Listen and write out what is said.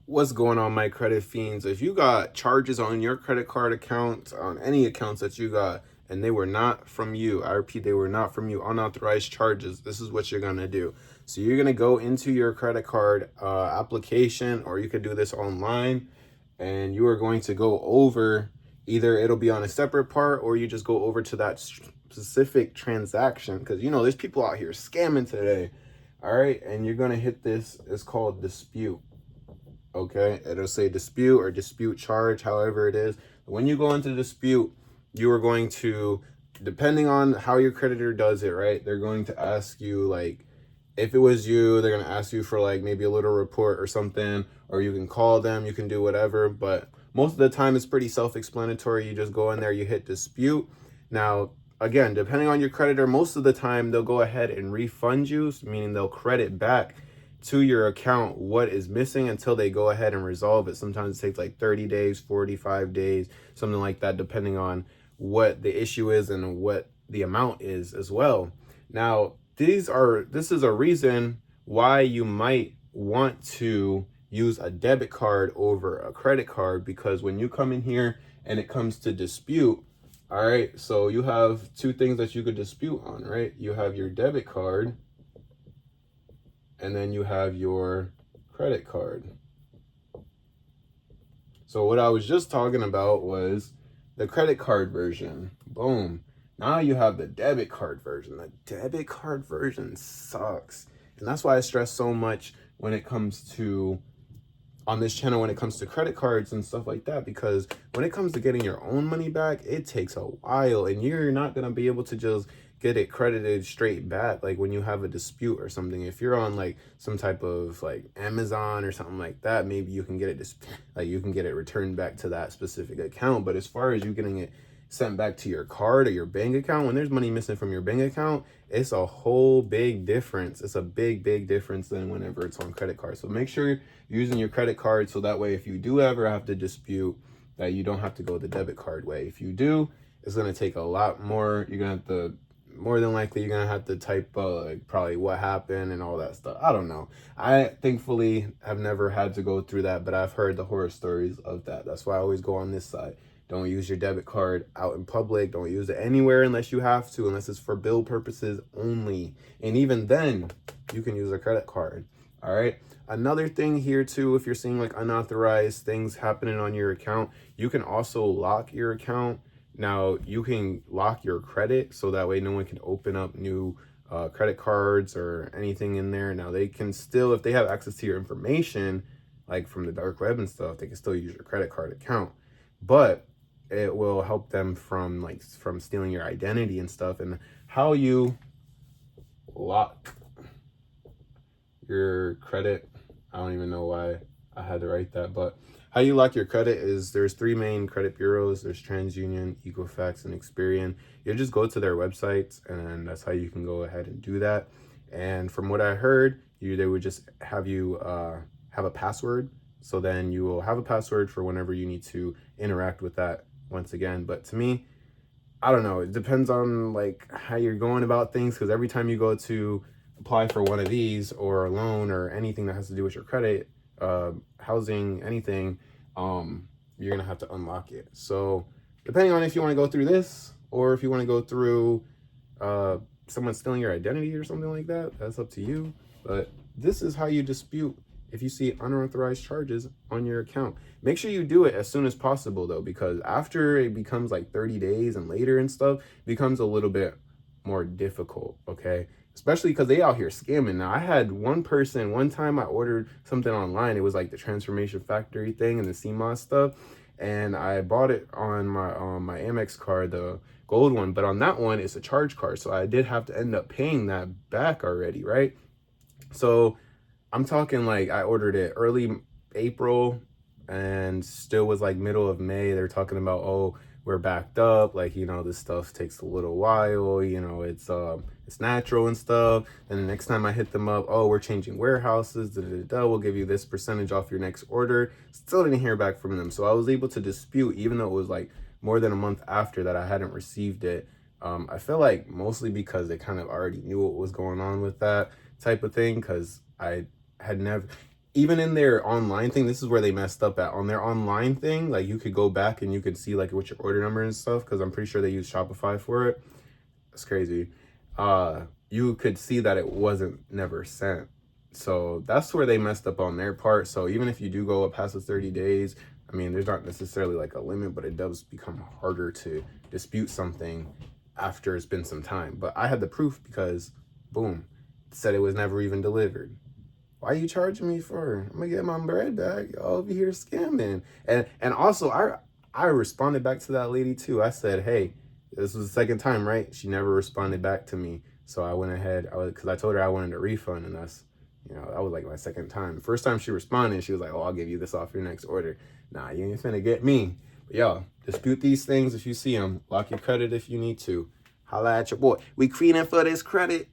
What's going on, my credit fiends? If you got charges on your credit card account, on any accounts that you got, and they were not from you, I repeat, they were not from you, unauthorized charges, this is what you're going to do. So you're going to go into your credit card application, or you could do this online, and you are going to go over, either it'll be on a separate part, or you just go over to that specific transaction, because you know there's people out here scamming today. All right, and you're going to hit this, it's called dispute. Okay, it'll say dispute or dispute charge, however it is. When you go into dispute, you are going to, depending on how your creditor does it, right, they're going to ask you, like, if it was you, they're going to ask you for like maybe a little report or something, or you can call them, you can do whatever. But most of the time it's pretty self-explanatory. You just go in there, you hit dispute. Now, again, depending on your creditor, most of the time they'll go ahead and refund you, meaning they'll credit back to your account what is missing until they go ahead and resolve it. Sometimes it takes like 30 days, 45 days, something like that, depending on what the issue is and what the amount is as well. Now, this is a reason why you might want to use a debit card over a credit card, because when you come in here and it comes to dispute, all right, so you have two things that you could dispute on, right? You have your debit card, and then you have your credit card. So what I was just talking about was the credit card version. Boom. Now you have the debit card version. The debit card version sucks. And that's why I stress so much when it comes to, on this channel, when it comes to credit cards and stuff like that, because when it comes to getting your own money back, it takes a while, and you're not going to be able to just get it credited straight back. Like when you have a dispute or something, if you're on like some type of like Amazon or something like that, maybe you can get it you can get it returned back to that specific account. But as far as you getting it sent back to your card or your bank account, when there's money missing from your bank account, it's a whole big difference. It's a big difference than whenever it's on credit card. So make sure you're using your credit card, so that way if you do ever have to dispute, that you don't have to go the debit card way. If you do, it's going to take a lot more. You're going to have to, more than likely, you're going to have to type like probably what happened and all that stuff. I don't know. I thankfully have never had to go through that, but I've heard the horror stories of that. That's why I always go on this side. Don't use your debit card out in public. Don't use it anywhere unless you have to, unless it's for bill purposes only. And even then, you can use a credit card. All right. Another thing here too, if you're seeing like unauthorized things happening on your account, you can also lock your account. Now you can lock your credit, so that way no one can open up new credit cards or anything in there. Now they can still, if they have access to your information, like from the dark web and stuff, they can still use your credit card account. But it will help them from stealing your identity and stuff. And how you lock your credit, I don't even know why I had to write that, but how you lock your credit is, there's three main credit bureaus. There's TransUnion, Equifax, and Experian. You just go to their websites, and that's how you can go ahead and do that. And from what I heard, they would just have you have a password. So then you will have a password for whenever you need to interact with that once again. But to me, I don't know, it depends on like how you're going about things, because every time you go to apply for one of these or a loan or anything that has to do with your credit, housing, anything, you're gonna have to unlock it. So depending on if you want to go through this or if you want to go through someone stealing your identity or something like that, that's up to you. But this is how you dispute if you see unauthorized charges on your account. Make sure you do it as soon as possible though, because after it becomes like 30 days and later and stuff, it becomes a little bit more difficult, okay? Especially because they out here scamming. Now, I had one person, one time I ordered something online. It was like the Transformation Factory thing and the CMOS stuff. And I bought it on my Amex card, the gold one. But on that one, it's a charge card. So I did have to end up paying that back already, right? So I'm talking like I ordered it early April and still was like middle of May. They're talking about, oh, we're backed up. Like, you know, this stuff takes a little while, you know, it's natural and stuff. And the next time I hit them up, oh, we're changing warehouses, we'll give you this percentage off your next order. Still didn't hear back from them. So I was able to dispute, even though it was like more than a month after that I hadn't received it. I feel like mostly because they kind of already knew what was going on with that type of thing, because I had never, even in their online thing, this is where they messed up at. On their online thing, like you could go back and you could see like what your order number and stuff, because I'm pretty sure they use Shopify for it. It's crazy. You could see that it wasn't never sent. So that's where they messed up on their part. So even if you do go up past the 30 days, I mean, there's not necessarily like a limit, but it does become harder to dispute something after it's been some time. But I had the proof because, boom, it said it was never even delivered. Why are you charging me for? I'm gonna get my bread back. Y'all over here scamming. And also I responded back to that lady too. I said, hey, this was the second time, right? She never responded back to me. So I went ahead, because I told her I wanted a refund, and that's, that was like my second time. The first time she responded, she was like, oh, I'll give you this off your next order. Nah, you ain't finna get me. But y'all, dispute these things if you see them. Lock your credit if you need to. Holla at your boy. We creating for this credit.